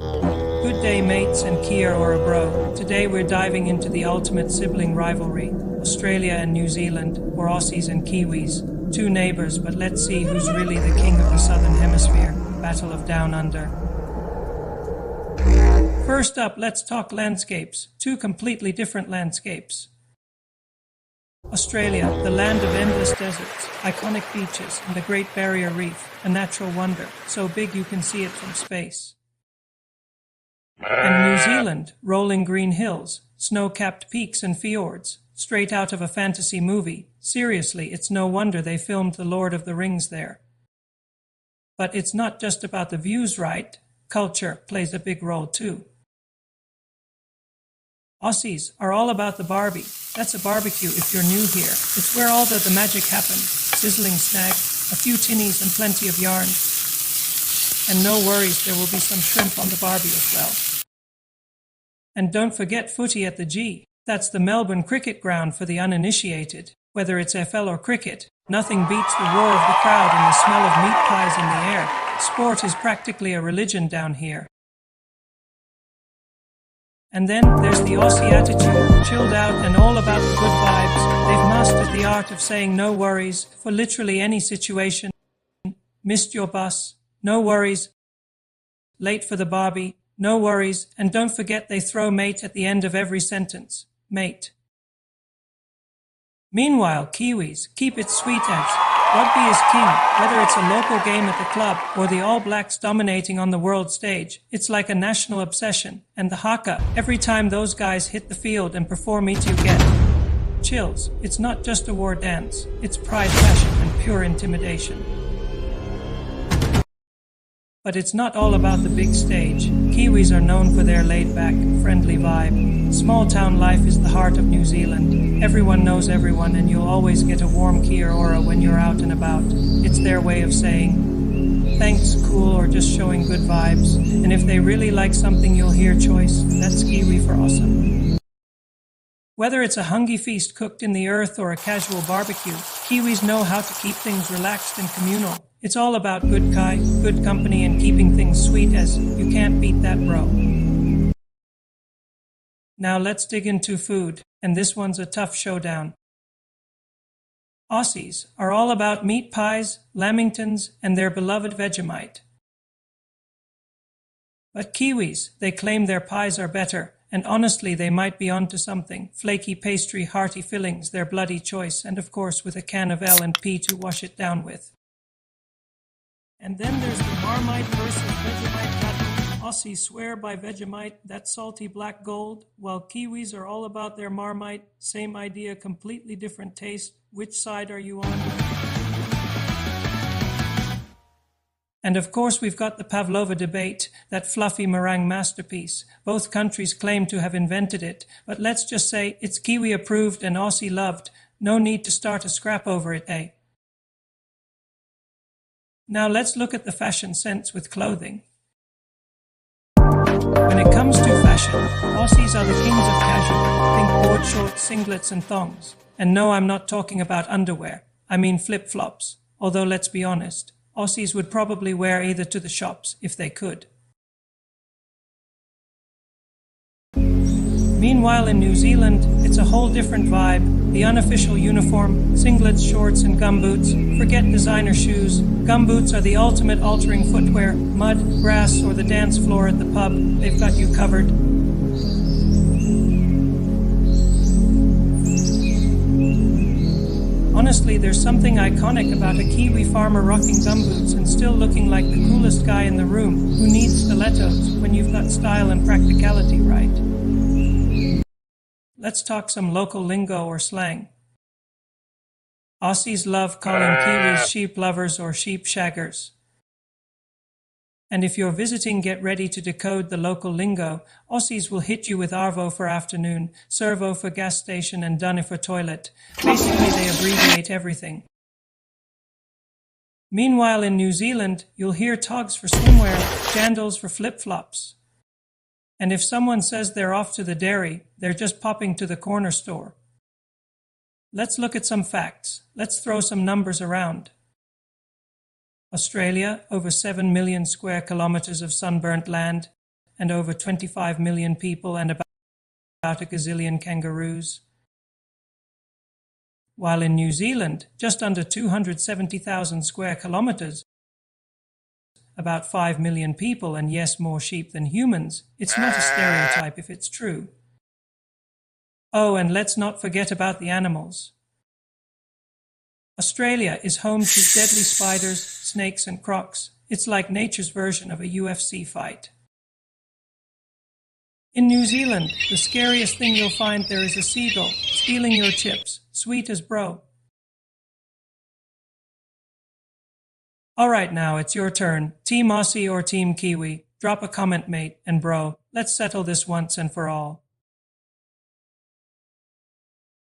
Good day, mates and kia ora bro. Today we're diving into the ultimate sibling rivalry, Australia and New Zealand, or Aussies and Kiwis. Two neighbours, but let's see who's really the king of the Southern Hemisphere. Battle of Down Under. First up, let's talk landscapes. Two completely different landscapes. Australia, the land of endless deserts, iconic beaches, and the Great Barrier Reef, a natural wonder, so big you can see it from space. And New Zealand, rolling green hills, snow-capped peaks and fjords, straight out of a fantasy movie. Seriously, it's no wonder they filmed The Lord of the Rings there. But it's not just about the views, right? Culture plays a big role too. Aussies are all about the barbie. That's a barbecue if you're new here. It's where all the magic happens. Sizzling snack, a few tinnies and plenty of yarn. And no worries, there will be some shrimp on the barbie as well. And don't forget footy at the G. That's the Melbourne cricket ground for the uninitiated. Whether it's FL or cricket, nothing beats the roar of the crowd and the smell of meat pies in the air. Sport is practically a religion down here. And then there's the Aussie attitude, chilled out and all about the good vibes. They've mastered the art of saying no worries for literally any situation. Missed your bus? No worries. Late for the barbie? No worries. And don't forget they throw mate at the end of every sentence. Mate. Meanwhile, Kiwis, keep it sweet as rugby is king. Whether it's a local game at the club or the All Blacks dominating on the world stage, it's like a national obsession. And the haka, every time those guys hit the field and perform it you get chills. It's not just a war dance, it's pride, passion and pure intimidation. But it's not all about the big stage. Kiwis are known for their laid-back, friendly vibe. Small-town life is the heart of New Zealand. Everyone knows everyone and you'll always get a warm kia ora when you're out and about. It's their way of saying thanks, cool, or just showing good vibes. And if they really like something you'll hear choice. That's Kiwi for awesome. Whether it's a hungry feast cooked in the earth or a casual barbecue, Kiwis know how to keep things relaxed and communal. It's all about good kai, good company, and keeping things sweet as you can't beat that, bro. Now let's dig into food, and this one's a tough showdown. Aussies are all about meat pies, lamingtons, and their beloved Vegemite. But Kiwis, they claim their pies are better, and honestly they might be onto something. Flaky pastry, hearty fillings, their bloody choice, and of course with a can of L&P to wash it down with. And then there's the Marmite versus Vegemite battle. Aussies swear by Vegemite, that salty black gold, while Kiwis are all about their Marmite. Same idea, completely different taste. Which side are you on? And of course we've got the pavlova debate, that fluffy meringue masterpiece. Both countries claim to have invented it, but let's just say it's Kiwi approved and Aussie loved. No need to start a scrap over it, eh? Now let's look at the fashion sense with clothing. When it comes to fashion, Aussies are the kings of casual. Think board shorts, singlets and thongs. And no, I'm not talking about underwear. I mean flip-flops. Although let's be honest, Aussies would probably wear either to the shops if they could. Meanwhile in New Zealand, it's a whole different vibe. The unofficial uniform, singlets, shorts and gumboots. Forget designer shoes. Gumboots are the ultimate altering footwear. Mud, grass or the dance floor at the pub, they've got you covered. Honestly, there's something iconic about a Kiwi farmer rocking gumboots and still looking like the coolest guy in the room. Who needs stilettos when you've got style and practicality, right? Let's talk some local lingo or slang. Aussies love calling Kiwis sheep lovers or sheep shaggers. And if you're visiting, get ready to decode the local lingo. Aussies will hit you with arvo for afternoon, servo for gas station, and dunny for toilet. Basically, they abbreviate everything. Meanwhile, in New Zealand, you'll hear togs for swimwear, jandals for flip-flops. And if someone says they're off to the dairy, they're just popping to the corner store. Let's look at some facts. Let's throw some numbers around. Australia, over 7 million square kilometers of sunburnt land, and over 25 million people and about a gazillion kangaroos. While in New Zealand, just under 270,000 square kilometers, about 5 million people and yes, more sheep than humans, it's not a stereotype if it's true. Oh, and let's not forget about the animals. Australia is home to deadly spiders, snakes and crocs. It's like nature's version of a UFC fight. In New Zealand, the scariest thing you'll find there is a seagull stealing your chips, sweet as bro. Alright now, it's your turn. Team Aussie or Team Kiwi? Drop a comment, mate, and bro, let's settle this once and for all.